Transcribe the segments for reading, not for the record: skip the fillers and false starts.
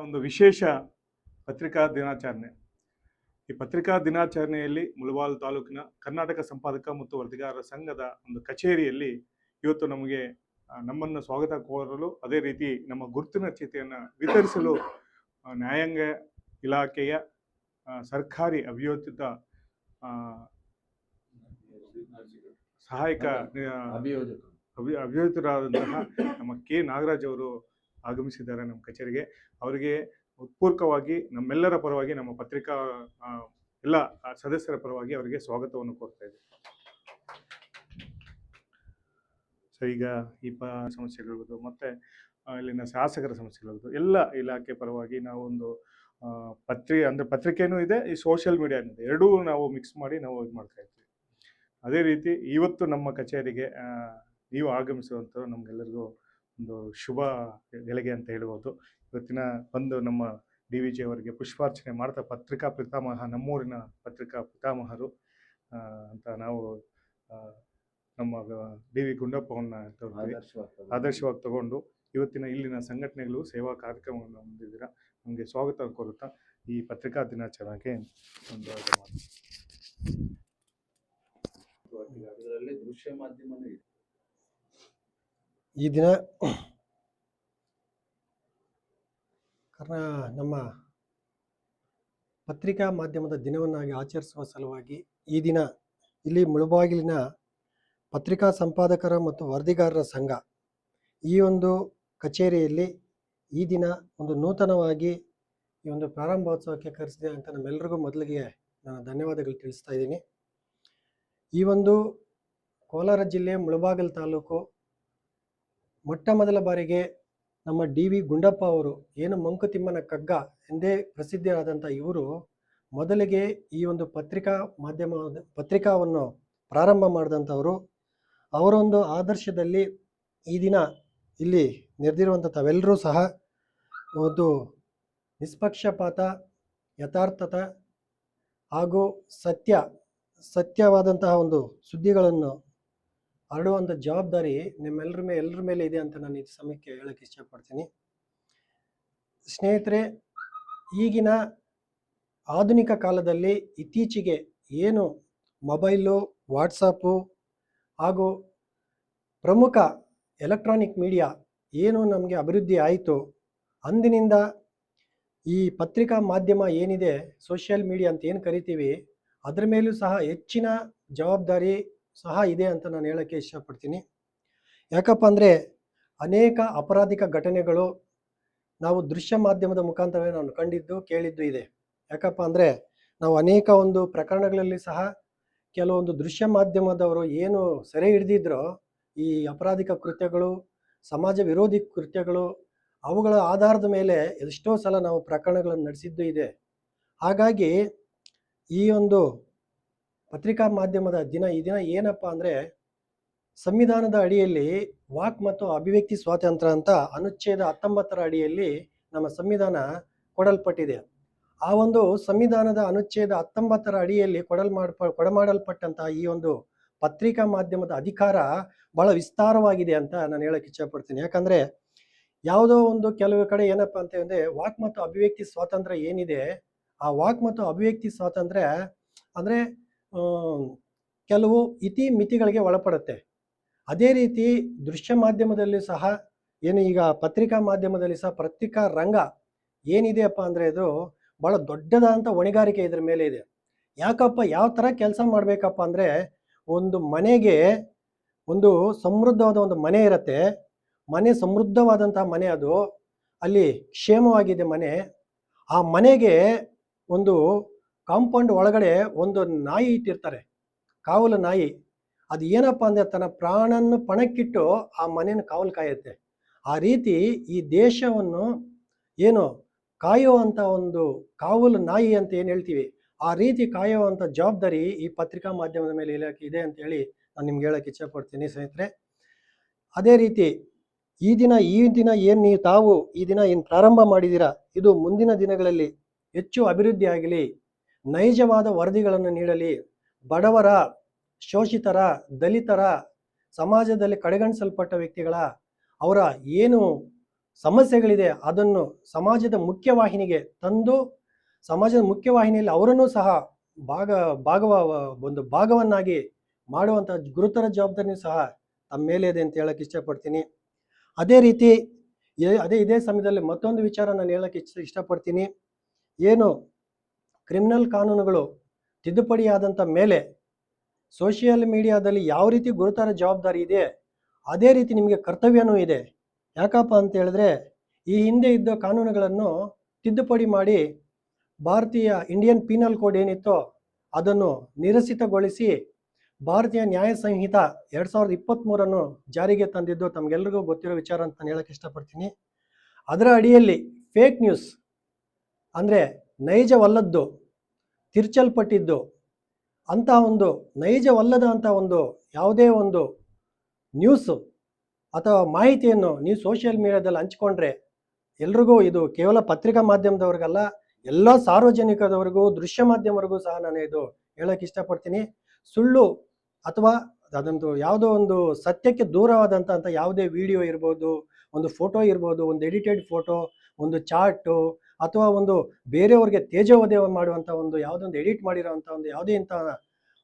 ಒಂದು ವಿಶೇಷ ಪತ್ರಿಕಾ ದಿನಾಚರಣೆ. ಈ ಪತ್ರಿಕಾ ದಿನಾಚರಣೆಯಲ್ಲಿ ಮುಳಬಾಗಿಲು ತಾಲೂಕಿನ ಕರ್ನಾಟಕ ಸಂಪಾದಕ ಮತ್ತು ವರದಿಗಾರರ ಸಂಘದ ಒಂದು ಕಚೇರಿಯಲ್ಲಿ ಇವತ್ತು ನಮಗೆ ನಮ್ಮನ್ನು ಸ್ವಾಗತ ಕೋರಲು, ಅದೇ ರೀತಿ ನಮ್ಮ ಗುರುತಿನ ಚೀಟಿಯನ್ನು ವಿತರಿಸಲು ನ್ಯಾಯಾಂಗ ಇಲಾಖೆಯ ಸರ್ಕಾರಿ ಅಭಿಯೋಜಿತ ಸಹಾಯಕ ಅಭಿಯೋಜಿತರಾದಂತಹ ನಮ್ಮ ಕೆ ನಾಗರಾಜ್ ಅವರು ಆಗಮಿಸಿದ್ದಾರೆ ನಮ್ಮ ಕಚೇರಿಗೆ. ಅವರಿಗೆ ಉತ್ಪೂರ್ವಕವಾಗಿ ನಮ್ಮೆಲ್ಲರ ಪರವಾಗಿ, ನಮ್ಮ ಪತ್ರಿಕಾ ಎಲ್ಲ ಸದಸ್ಯರ ಪರವಾಗಿ ಅವರಿಗೆ ಸ್ವಾಗತವನ್ನು ಕೋರ್ತಾ ಇದ್ದೀವಿ. ಸೊ ಈಗ ಈ ಸಮಸ್ಯೆಗಳಿರ್ಬೋದು, ಮತ್ತೆ ಇಲ್ಲಿನ ಶಾಸಕರ ಸಮಸ್ಯೆಗಳಿರ್ಬೋದು, ಎಲ್ಲ ಇಲಾಖೆ ಪರವಾಗಿ ನಾವು ಒಂದು ಪತ್ರಿಕೆನೂ ಇದೆ, ಈ ಸೋಷಿಯಲ್ ಮೀಡಿಯಾನೂ ಇದೆ, ಎರಡೂ ನಾವು ಮಿಕ್ಸ್ ಮಾಡಿ ನಾವು ಇದು ಮಾಡ್ತಾ ಇದ್ದೀವಿ. ಅದೇ ರೀತಿ ಇವತ್ತು ನಮ್ಮ ಕಚೇರಿಗೆ ನೀವು ಆಗಮಿಸುವಂಥ ನಮಗೆಲ್ಲರಿಗೂ ಒಂದು ಶುಭ ಗಳಿಗೆ ಅಂತ ಹೇಳ್ಬೋದು. ಇವತ್ತಿನ ಬಂದು ನಮ್ಮ DVJ ಅವರಿಗೆ ಪುಷ್ಪಾರ್ಚನೆ ಮಾಡ್ತಾ, ಪತ್ರಿಕಾ ಪಿತಾಮಹ, ನಮ್ಮೂರಿನ ಪತ್ರಿಕಾ ಪಿತಾಮಹರು ಅಂತ ನಾವು ನಮ್ಮ DV ಗುಂಡಪ್ಪವನ್ನ ಆದರ್ಶವಾಗಿ ತಗೊಂಡು ಇವತ್ತಿನ ಇಲ್ಲಿನ ಸಂಘಟನೆಗಳು ಸೇವಾ ಕಾರ್ಯಕ್ರಮವನ್ನು ಹೊಂದಿದ್ದೀರಾ. ನಮಗೆ ಸ್ವಾಗತ ಕೋರುತ್ತಾ ಈ ಪತ್ರಿಕಾ ದಿನಾಚರಣೆಗೆ ಒಂದು ದೃಶ್ಯ ಮಾಧ್ಯಮ ಈ ದಿನ ನಮ್ಮ ಪತ್ರಿಕಾ ಮಾಧ್ಯಮದ ದಿನವನ್ನಾಗಿ ಆಚರಿಸುವ ಸಲುವಾಗಿ ಈ ದಿನ ಇಲ್ಲಿ ಮುಳಬಾಗಿಲಿನ ಪತ್ರಿಕಾ ಸಂಪಾದಕರ ಮತ್ತು ವರದಿಗಾರರ ಸಂಘ ಈ ಒಂದು ಕಚೇರಿಯಲ್ಲಿ ಈ ದಿನ ಒಂದು ನೂತನವಾಗಿ ಈ ಒಂದು ಪ್ರಾರಂಭೋತ್ಸವಕ್ಕೆ ಕರೆಸಿದೆ ಅಂತ ನಮ್ಮೆಲ್ಲರಿಗೂ ಮೊದಲಿಗೆ ನಾನು ಧನ್ಯವಾದಗಳು ತಿಳಿಸ್ತಾ ಇದ್ದೀನಿ. ಈ ಒಂದು ಕೋಲಾರ ಜಿಲ್ಲೆ ಮುಳಬಾಗಿಲು ತಾಲೂಕು ಮೊಟ್ಟ ಮೊದಲ ಬಾರಿಗೆ ನಮ್ಮ DV ಗುಂಡಪ್ಪ ಅವರು, ಏನು ಮಂಕುತಿಮ್ಮನ ಕಗ್ಗ ಎಂದೇ ಪ್ರಸಿದ್ಧಿಯಾದಂಥ ಇವರು ಮೊದಲಿಗೆ ಈ ಒಂದು ಪತ್ರಿಕಾವನ್ನು ಪ್ರಾರಂಭ ಮಾಡಿದಂಥವರು. ಅವರೊಂದು ಆದರ್ಶದಲ್ಲಿ ಈ ದಿನ ಇಲ್ಲಿ ನೆರೆದಿರುವಂಥ ತಾವೆಲ್ಲರೂ ಸಹ ಒಂದು ನಿಷ್ಪಕ್ಷಪಾತ, ಯಥಾರ್ಥತೆ ಹಾಗೂ ಸತ್ಯವಾದಂತಹ ಒಂದು ಸುದ್ದಿಗಳನ್ನು ಹರಡುವಂಥ ಜವಾಬ್ದಾರಿ ಎಲ್ಲರ ಮೇಲೆ ಇದೆ ಅಂತ ನಾನು ಈ ಸಮಯಕ್ಕೆ ಹೇಳಕ್ಕೆ ಇಷ್ಟಪಡ್ತೀನಿ. ಸ್ನೇಹಿತರೆ, ಈಗಿನ ಆಧುನಿಕ ಕಾಲದಲ್ಲಿ ಇತ್ತೀಚೆಗೆ ಏನು ಮೊಬೈಲು, ವಾಟ್ಸಪ್ಪು ಹಾಗೂ ಪ್ರಮುಖ ಎಲೆಕ್ಟ್ರಾನಿಕ್ ಮೀಡಿಯಾ ಏನು ನಮಗೆ ಅಭಿವೃದ್ಧಿ ಆಯಿತು, ಅಂದಿನಿಂದ ಈ ಪತ್ರಿಕಾ ಮಾಧ್ಯಮ ಏನಿದೆ, ಸೋಷಿಯಲ್ ಮೀಡಿಯಾ ಅಂತ ಏನು ಕರಿತೀವಿ, ಅದರ ಮೇಲೂ ಸಹ ಹೆಚ್ಚಿನ ಜವಾಬ್ದಾರಿ ಸಹ ಇದೆ ಅಂತ ನಾನು ಹೇಳೋಕ್ಕೆ ಇಷ್ಟಪಡ್ತೀನಿ. ಯಾಕಪ್ಪ ಅಂದರೆ ಅನೇಕ ಅಪರಾಧಿಕ ಘಟನೆಗಳು ನಾವು ದೃಶ್ಯ ಮಾಧ್ಯಮದ ಮುಖಾಂತರವೇ ನಾನು ಕಂಡಿದ್ದು ಕೇಳಿದ್ದು ಇದೆ. ಯಾಕಪ್ಪ ಅಂದರೆ ನಾವು ಅನೇಕ ಒಂದು ಪ್ರಕರಣಗಳಲ್ಲಿ ಸಹ ಕೆಲವೊಂದು ದೃಶ್ಯ ಮಾಧ್ಯಮದವರು ಏನು ಸೆರೆ ಹಿಡಿದಿದ್ರೋ ಈ ಅಪರಾಧಿಕ ಕೃತ್ಯಗಳು, ಸಮಾಜ ವಿರೋಧಿ ಕೃತ್ಯಗಳು, ಅವುಗಳ ಆಧಾರದ ಮೇಲೆ ಎಷ್ಟೋ ಸಲ ನಾವು ಪ್ರಕರಣಗಳನ್ನು ನಡೆಸಿದ್ದು ಇದೆ. ಹಾಗಾಗಿ ಈ ಒಂದು ಪತ್ರಿಕಾ ಮಾಧ್ಯಮದ ಈ ದಿನ ಏನಪ್ಪ ಅಂದರೆ, ಸಂವಿಧಾನದ ಅಡಿಯಲ್ಲಿ ವಾಕ್ ಮತ್ತು ಅಭಿವ್ಯಕ್ತಿ ಸ್ವಾತಂತ್ರ್ಯ ಅಂತ ಅನುಚ್ಛೇದ 19ರ ಅಡಿಯಲ್ಲಿ ನಮ್ಮ ಸಂವಿಧಾನ ಕೊಡಲ್ಪಟ್ಟಿದೆ. ಆ ಒಂದು ಸಂವಿಧಾನದ ಅನುಚ್ಛೇದ 19ರ ಅಡಿಯಲ್ಲಿ ಕೊಡಮಾಡಲ್ಪಟ್ಟಂತಹ ಈ ಒಂದು ಪತ್ರಿಕಾ ಮಾಧ್ಯಮದ ಅಧಿಕಾರ ಬಹಳ ವಿಸ್ತಾರವಾಗಿದೆ ಅಂತ ನಾನು ಹೇಳಕ್ಕೆ ಇಷ್ಟಪಡ್ತೀನಿ. ಯಾಕಂದರೆ ಯಾವುದೋ ಒಂದು ಕೆಲವು ಕಡೆ ಏನಪ್ಪ ಅಂತ ಅಂದರೆ, ವಾಕ್ ಮತ್ತು ಅಭಿವ್ಯಕ್ತಿ ಸ್ವಾತಂತ್ರ್ಯ ಏನಿದೆ, ಆ ವಾಕ್ ಮತ್ತು ಅಭಿವ್ಯಕ್ತಿ ಸ್ವಾತಂತ್ರ್ಯ ಅಂದರೆ ಕೆಲವು ಮಿತಿಗಳಿಗೆ ಒಳಪಡುತ್ತೆ. ಅದೇ ರೀತಿ ದೃಶ್ಯ ಮಾಧ್ಯಮದಲ್ಲಿ ಸಹ ಏನು ಈಗ ಪತ್ರಿಕಾ ಮಾಧ್ಯಮದಲ್ಲಿ ಸಹ ಪತ್ರಿಕಾ ರಂಗ ಏನಿದೆಯಪ್ಪ ಅಂದರೆ ಇದು ಭಾಳ ದೊಡ್ಡದಾದಂಥ ಹೊಣೆಗಾರಿಕೆ ಇದ್ರ ಮೇಲೆ ಇದೆ. ಯಾವ ಥರ ಕೆಲಸ ಮಾಡಬೇಕಪ್ಪ ಅಂದರೆ, ಒಂದು ಮನೆಗೆ ಒಂದು ಸಮೃದ್ಧವಾದ ಒಂದು ಮನೆ ಇರುತ್ತೆ, ಮನೆ ಸಮೃದ್ಧವಾದಂತಹ ಮನೆ, ಅದು ಅಲ್ಲಿ ಕ್ಷೇಮವಾಗಿದೆ ಮನೆ. ಆ ಮನೆಗೆ ಒಂದು ಕಾಂಪೌಂಡ್ ಒಳಗಡೆ ಒಂದು ನಾಯಿ ಇಟ್ಟಿರ್ತಾರೆ, ಕಾವಲು ನಾಯಿ. ಅದು ಏನಪ್ಪ ಅಂದರೆ ತನ್ನ ಪ್ರಾಣನ್ನು ಪಣಕ್ಕಿಟ್ಟು ಆ ಮನೆಯನ್ನು ಕಾವಲು ಕಾಯುತ್ತೆ. ಆ ರೀತಿ ಈ ದೇಶವನ್ನು ಏನು ಕಾಯುವಂಥ ಒಂದು ಕಾವಲು ನಾಯಿ ಅಂತ ಏನು ಹೇಳ್ತೀವಿ, ಆ ರೀತಿ ಕಾಯುವಂಥ ಜವಾಬ್ದಾರಿ ಈ ಪತ್ರಿಕಾ ಮಾಧ್ಯಮದ ಮೇಲೆ ಇದೆ ಅಂತ ಹೇಳಿ ನಾನು ನಿಮ್ಗೆ ಹೇಳಕ್ಕೆ ಇಚ್ಛೆಪಡ್ತೀನಿ ಸ್ನೇಹಿತರೆ. ಅದೇ ರೀತಿ ಈ ದಿನ ಏನು ತಾವು ಈ ದಿನ ಏನು ಪ್ರಾರಂಭ ಮಾಡಿದ್ದೀರಾ, ಇದು ಮುಂದಿನ ದಿನಗಳಲ್ಲಿ ಹೆಚ್ಚು ಅಭಿವೃದ್ಧಿ ಆಗಲಿ, ನೈಜವಾದ ವರದಿಗಳನ್ನು ನೀಡಲಿ, ಬಡವರ, ಶೋಷಿತರ, ದಲಿತರ, ಸಮಾಜದಲ್ಲಿ ಕಡೆಗಣಿಸಲ್ಪಟ್ಟ ವ್ಯಕ್ತಿಗಳ ಅವರ ಏನು ಸಮಸ್ಯೆಗಳಿದೆ ಅದನ್ನು ಸಮಾಜದ ಮುಖ್ಯವಾಹಿನಿಗೆ ತಂದು ಸಮಾಜದ ಮುಖ್ಯವಾಹಿನಿಯಲ್ಲಿ ಅವರನ್ನು ಸಹ ಒಂದು ಭಾಗವನ್ನಾಗಿ ಮಾಡುವಂಥ ಗುರುತರ ಜವಾಬ್ದಾರಿಯೂ ಸಹ ತಮ್ಮ ಮೇಲೆ ಇದೆ ಅಂತ ಹೇಳಕ್ಕೆ ಇಷ್ಟಪಡ್ತೀನಿ. ಅದೇ ರೀತಿ ಇದೇ ಸಮಯದಲ್ಲಿ ಮತ್ತೊಂದು ವಿಚಾರ ನಾನು ಹೇಳಕ್ಕೆ ಇಷ್ಟಪಡ್ತೀನಿ. ಏನು ಕ್ರಿಮಿನಲ್ ಕಾನೂನುಗಳು ತಿದ್ದುಪಡಿಯಾದಂಥ ಮೇಲೆ ಸೋಷಿಯಲ್ ಮೀಡಿಯಾದಲ್ಲಿ ಯಾವ ರೀತಿ ಗುರುತರ ಜವಾಬ್ದಾರಿ ಇದೆ ಅದೇ ರೀತಿ ನಿಮಗೆ ಕರ್ತವ್ಯನೂ ಇದೆ. ಯಾಕಪ್ಪ ಅಂತ ಹೇಳಿದ್ರೆ ಈ ಹಿಂದೆ ಇದ್ದ ಕಾನೂನುಗಳನ್ನು ತಿದ್ದುಪಡಿ ಮಾಡಿ ಭಾರತೀಯ ಇಂಡಿಯನ್ ಪೀನಲ್ ಕೋಡ್ ಏನಿತ್ತೋ ಅದನ್ನು ನಿರಸಿತಗೊಳಿಸಿ ಭಾರತೀಯ ನ್ಯಾಯ ಸಂಹಿತ 2023 ಜಾರಿಗೆ ತಂದಿದ್ದು ತಮಗೆಲ್ಲರಿಗೂ ಗೊತ್ತಿರೋ ವಿಚಾರ ಅಂತ ನಾನು ಹೇಳಕ್ಕೆ ಇಷ್ಟಪಡ್ತೀನಿ. ಅದರ ಅಡಿಯಲ್ಲಿ ಫೇಕ್ ನ್ಯೂಸ್ ಅಂದರೆ ನೈಜವಲ್ಲದ್ದು ತಿರ್ಚಲ್ಪಟ್ಟಿದ್ದು ಅಂತ ಒಂದು ನೈಜವಲ್ಲದ ಅಂತ ಒಂದು ಯಾವುದೇ ಒಂದು ನ್ಯೂಸು ಅಥವಾ ಮಾಹಿತಿಯನ್ನು ನೀವು ಸೋಷಿಯಲ್ ಮೀಡಿಯಾದಲ್ಲಿ ಹಂಚ್ಕೊಂಡ್ರೆ ಎಲ್ರಿಗೂ, ಇದು ಕೇವಲ ಪತ್ರಿಕಾ ಮಾಧ್ಯಮದವ್ರಿಗಲ್ಲ, ಎಲ್ಲ ಸಾರ್ವಜನಿಕದವರೆಗೂ ದೃಶ್ಯ ಮಾಧ್ಯಮವರೆಗೂ ಸಹ ನಾನು ಇದು ಹೇಳಕ್ಕೆ ಇಷ್ಟಪಡ್ತೀನಿ. ಸುಳ್ಳು ಅಥವಾ ಅದಂತೂ ಯಾವುದೋ ಒಂದು ಸತ್ಯಕ್ಕೆ ದೂರವಾದಂಥ ಯಾವುದೇ ವಿಡಿಯೋ ಇರ್ಬೋದು, ಒಂದು ಫೋಟೋ ಇರ್ಬೋದು, ಒಂದು ಎಡಿಟೆಡ್ ಫೋಟೋ, ಒಂದು ಚಾರ್ಟು ಅಥವಾ ಒಂದು ಬೇರೆಯವ್ರಿಗೆ ತೇಜೋವಧೆ ಮಾಡುವಂಥ ಒಂದು ಯಾವುದೊಂದು ಎಡಿಟ್ ಮಾಡಿರೋವಂಥ ಒಂದು ಯಾವುದೇ ಇಂಥ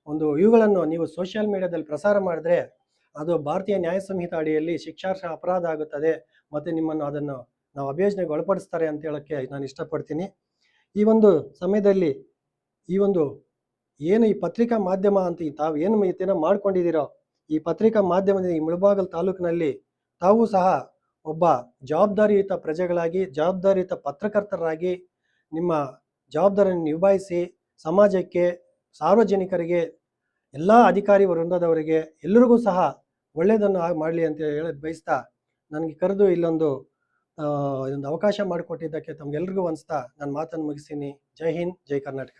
ಒಂದು ಇವುಗಳನ್ನು ನೀವು ಸೋಷಿಯಲ್ ಮೀಡಿಯಾದಲ್ಲಿ ಪ್ರಸಾರ ಮಾಡಿದ್ರೆ ಅದು ಭಾರತೀಯ ನ್ಯಾಯ ಸಂಹಿತ ಅಡಿಯಲ್ಲಿ ಶಿಕ್ಷಾರ್ಹ ಅಪರಾಧ ಆಗುತ್ತದೆ ಮತ್ತು ನಿಮ್ಮನ್ನು ಅದನ್ನು ನಾವು ಅಭಿಯೋಜನೆಗೆ ಒಳಪಡಿಸ್ತಾರೆ ಅಂತ ಹೇಳೋಕ್ಕೆ ನಾನು ಇಷ್ಟಪಡ್ತೀನಿ. ಈ ಒಂದು ಸಮಯದಲ್ಲಿ ಈ ಒಂದು ಏನು ಈ ಪತ್ರಿಕಾ ಮಾಧ್ಯಮ ಅಂತ ತಾವು ಏನು ಇದನ್ನು ಮಾಡ್ಕೊಂಡಿದ್ದೀರೋ ಈ ಪತ್ರಿಕಾ ಮಾಧ್ಯಮದ ಈ ಮುಳಬಾಗಿಲು ತಾಲೂಕಿನಲ್ಲಿ ತಾವು ಸಹ ಒಬ್ಬ ಜವಾಬ್ದಾರಿಯುತ ಪ್ರಜೆಗಳಾಗಿ ಜವಾಬ್ದಾರಿಯುತ ಪತ್ರಕರ್ತರಾಗಿ ನಿಮ್ಮ ಜವಾಬ್ದಾರಿಯನ್ನು ನಿಭಾಯಿಸಿ ಸಮಾಜಕ್ಕೆ, ಸಾರ್ವಜನಿಕರಿಗೆ, ಎಲ್ಲ ಅಧಿಕಾರಿ ವೃಂದದವರಿಗೆ ಎಲ್ಲರಿಗೂ ಸಹ ಒಳ್ಳೆಯದನ್ನು ಮಾಡಲಿ ಅಂತ ಹೇಳೋದು ಬಯಸ್ತಾ ನನಗೆ ಕರೆದು ಇಲ್ಲೊಂದು ಇದೊಂದು ಅವಕಾಶ ಮಾಡಿಕೊಟ್ಟಿದ್ದಕ್ಕೆ ತಮಗೆಲ್ರಿಗೂ ಅನಿಸ್ತಾ ನಾನು ಮಾತನ್ನು ಮುಗಿಸ್ತೀನಿ. ಜೈ ಹಿಂದ್, ಜೈ ಕರ್ನಾಟಕ.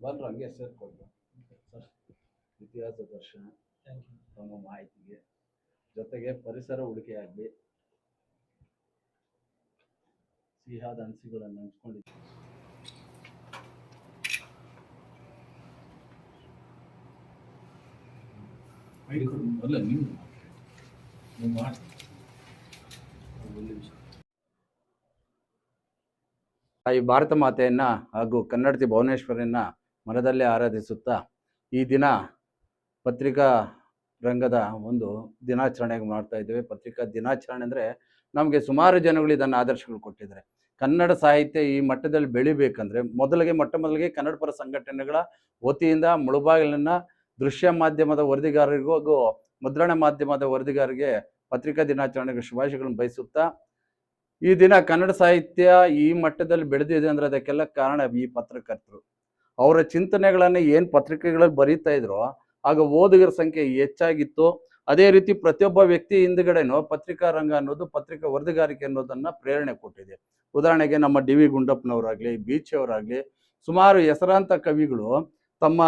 ಬಂದ್ರು ಹಂಗೆ ಸೇರ್ಕೊಂಡು ಸರ್, ಇತಿಹಾಸ ದರ್ಶನ ತಮ್ಮ ಮಾಹಿತಿಗೆ ಜೊತೆಗೆ ಪರಿಸರ ಉಳಿಕೆ ಆಗಲಿ, ಸಿಹಿಯಾದ ಅನಿಸಿಕೆಗಳನ್ನು ಹಂಚ್ಕೊಂಡಿದ್ದೀವಿ. ಅಲ್ಲ ನೀವು ಮಾಡಿ ಈ ಭಾರತ ಮಾತೆಯನ್ನ ಹಾಗೂ ಕನ್ನಡತಿ ಭುವನೇಶ್ವರಿಯನ್ನ ಮನದಲ್ಲೇ ಆರಾಧಿಸುತ್ತಾ ಈ ದಿನ ಪತ್ರಿಕಾ ರಂಗದ ಒಂದು ದಿನಾಚರಣೆ ಮಾಡ್ತಾ ಇದ್ದೇವೆ. ಪತ್ರಿಕಾ ದಿನಾಚರಣೆ ಅಂದರೆ ನಮಗೆ ಸುಮಾರು ಜನಗಳು ಇದನ್ನು ಆದರ್ಶಗಳು ಕೊಟ್ಟಿದ್ದಾರೆ. ಕನ್ನಡ ಸಾಹಿತ್ಯ ಈ ಮಟ್ಟದಲ್ಲಿ ಬೆಳಿಬೇಕಂದ್ರೆ ಮೊಟ್ಟ ಮೊದಲಿಗೆ ಕನ್ನಡ ಪರ ಸಂಘಟನೆಗಳ ವತಿಯಿಂದ ಮುಳುಬಾಗಿಲನ್ನ ದೃಶ್ಯ ಮಾಧ್ಯಮದ ವರದಿಗಾರರಿಗೂ ಹಾಗೂ ಮುದ್ರಣ ಮಾಧ್ಯಮದ ವರದಿಗಾರರಿಗೆ ಪತ್ರಿಕಾ ದಿನಾಚರಣೆಗೆ ಶುಭಾಶಯಗಳನ್ನು ಬಯಸುತ್ತಾ, ಈ ದಿನ ಕನ್ನಡ ಸಾಹಿತ್ಯ ಈ ಮಟ್ಟದಲ್ಲಿ ಬೆಳೆದಿದೆ ಅಂದ್ರೆ ಅದಕ್ಕೆಲ್ಲ ಕಾರಣ ಈ ಪತ್ರಕರ್ತರು. ಅವರ ಚಿಂತನೆಗಳನ್ನು ಏನು ಪತ್ರಿಕೆಗಳಲ್ಲಿ ಬರೀತಾ ಇದ್ರು ಆಗ ಓದುಗರ ಸಂಖ್ಯೆ ಹೆಚ್ಚಾಗಿತ್ತು. ಅದೇ ರೀತಿ ಪ್ರತಿಯೊಬ್ಬ ವ್ಯಕ್ತಿ ಹಿಂದುಗಡೆನೂ ಪತ್ರಿಕಾ ರಂಗ ಅನ್ನೋದು, ಪತ್ರಿಕಾ ವರದಿಗಾರಿಕೆ ಅನ್ನೋದನ್ನ ಪ್ರೇರಣೆ ಕೊಟ್ಟಿದೆ. ಉದಾಹರಣೆಗೆ ನಮ್ಮ ಡಿ ವಿ ಗುಂಡಪ್ಪನವರಾಗ್ಲಿ, ಬೀಚಿ ಅವರಾಗ್ಲಿ, ಸುಮಾರು ಹೆಸರಾಂತ ಕವಿಗಳು ತಮ್ಮ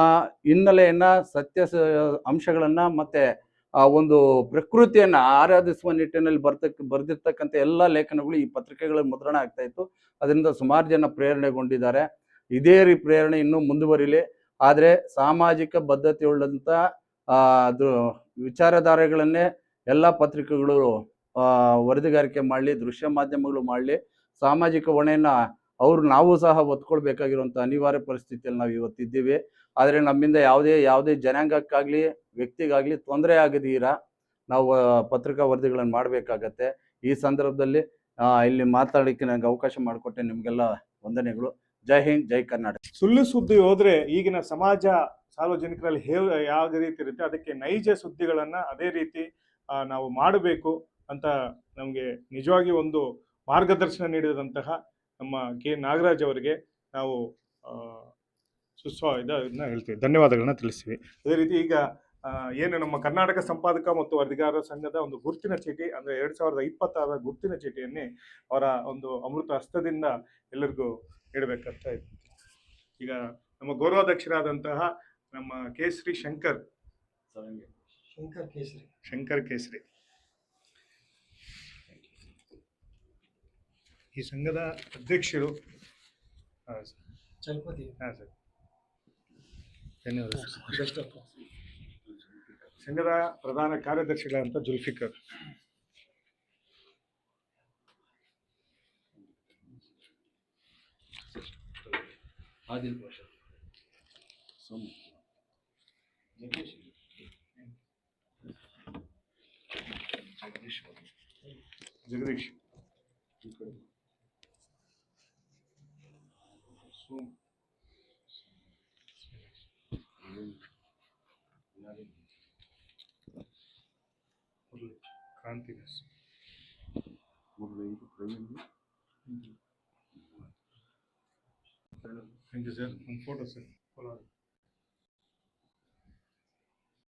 ಹಿನ್ನೆಲೆಯನ್ನ, ಸತ್ಯ ಅಂಶಗಳನ್ನ ಮತ್ತೆ ಆ ಒಂದು ಪ್ರಕೃತಿಯನ್ನ ಆರಾಧಿಸುವ ನಿಟ್ಟಿನಲ್ಲಿ ಬರ್ದಿರ್ತಕ್ಕಂಥ ಎಲ್ಲ ಲೇಖನಗಳು ಈ ಪತ್ರಿಕೆಗಳಲ್ಲಿ ಮುದ್ರಣ ಆಗ್ತಾ ಇತ್ತು. ಅದರಿಂದ ಸುಮಾರು ಜನ ಪ್ರೇರಣೆಗೊಂಡಿದ್ದಾರೆ. ಇದೇ ಪ್ರೇರಣೆ ಇನ್ನೂ ಮುಂದುವರಿಲಿ. ಆದರೆ ಸಾಮಾಜಿಕ ಬದ್ಧತೆ ಉಳ್ಳಂಥ ಅದು ವಿಚಾರಧಾರೆಗಳನ್ನೇ ಎಲ್ಲ ಪತ್ರಿಕೆಗಳು ವರದಿಗಾರಿಕೆ ಮಾಡಲಿ, ದೃಶ್ಯ ಮಾಧ್ಯಮಗಳು ಮಾಡಲಿ. ಸಾಮಾಜಿಕ ಹೊಣೆಯನ್ನು ನಾವು ಸಹ ಒತ್ಕೊಳ್ಬೇಕಾಗಿರುವಂಥ ಅನಿವಾರ್ಯ ಪರಿಸ್ಥಿತಿಯಲ್ಲಿ ನಾವು ಇವತ್ತಿದ್ದೀವಿ. ಆದರೆ ನಮ್ಮಿಂದ ಯಾವುದೇ ಜನಾಂಗಕ್ಕಾಗಲಿ ವ್ಯಕ್ತಿಗಾಗಲಿ ತೊಂದರೆ ಆಗದೀರ ನಾವು ಪತ್ರಿಕಾ ವರದಿಗಳನ್ನು ಮಾಡಬೇಕಾಗತ್ತೆ. ಈ ಸಂದರ್ಭದಲ್ಲಿ ಇಲ್ಲಿ ಮಾತಾಡಲಿಕ್ಕೆ ನನಗೆ ಅವಕಾಶ ಮಾಡಿಕೊಟ್ಟೆ ನಿಮಗೆಲ್ಲ ವಂದನೆಗಳು. ಜೈ ಹಿಂದ್, ಜೈ ಕರ್ನಾಟಕ. ಸುಳ್ಳು ಸುದ್ದಿ ಹೋದ್ರೆ ಈಗಿನ ಸಮಾಜ ಸಾರ್ವಜನಿಕರಲ್ಲಿ ಯಾವ ರೀತಿ ಇರುತ್ತೆ, ಅದಕ್ಕೆ ನೈಜ ಸುದ್ದಿಗಳನ್ನ ಅದೇ ರೀತಿ ನಾವು ಮಾಡಬೇಕು ಅಂತ ನಮಗೆ ನಿಜವಾಗಿ ಒಂದು ಮಾರ್ಗದರ್ಶನ ನೀಡಿದಂತಹ ನಮ್ಮ ಕೆ ನಾಗರಾಜ್ ಅವರಿಗೆ ನಾವು ಇದನ್ನ ಹೇಳ್ತೀವಿ, ಧನ್ಯವಾದಗಳನ್ನ ತಿಳಿಸ್ತೀವಿ. ಅದೇ ರೀತಿ ಈಗ ಏನು ನಮ್ಮ ಕರ್ನಾಟಕ ಸಂಪಾದಕ ಮತ್ತು ವರದಿಗಾರರ ಸಂಘದ ಒಂದು ಗುರುತಿನ ಚೀಟಿ ಅಂದರೆ 2026 ಗುರುತಿನ ಚೀಟಿಯನ್ನೇ ಅವರ ಒಂದು ಅಮೃತ ಹಸ್ತದಿಂದ ಎಲ್ಲರಿಗೂ ನೀಡಬೇಕಂತ ಇತ್ತು. ಈಗ ನಮ್ಮ ಗೌರವಾಧ್ಯಕ್ಷರಾದಂತಹ ನಮ್ಮ ಕೇಸರಿ ಶಂಕರ್ ಕೇಸರಿ ಈ ಸಂಘದ ಅಧ್ಯಕ್ಷರು. ಚಲಪತಿ ಹಾಂ ಸರ್, ಧನ್ಯವಾದ ಸರ್. ಸಂಘದ ಪ್ರಧಾನ ಕಾರ್ಯದರ್ಶಿಗಳಂತ Zulfikar. Adil Pasha, Jagadish, Krantidas, thank you sir. ಒಂದು ಫೋಟೋ ಸರ್.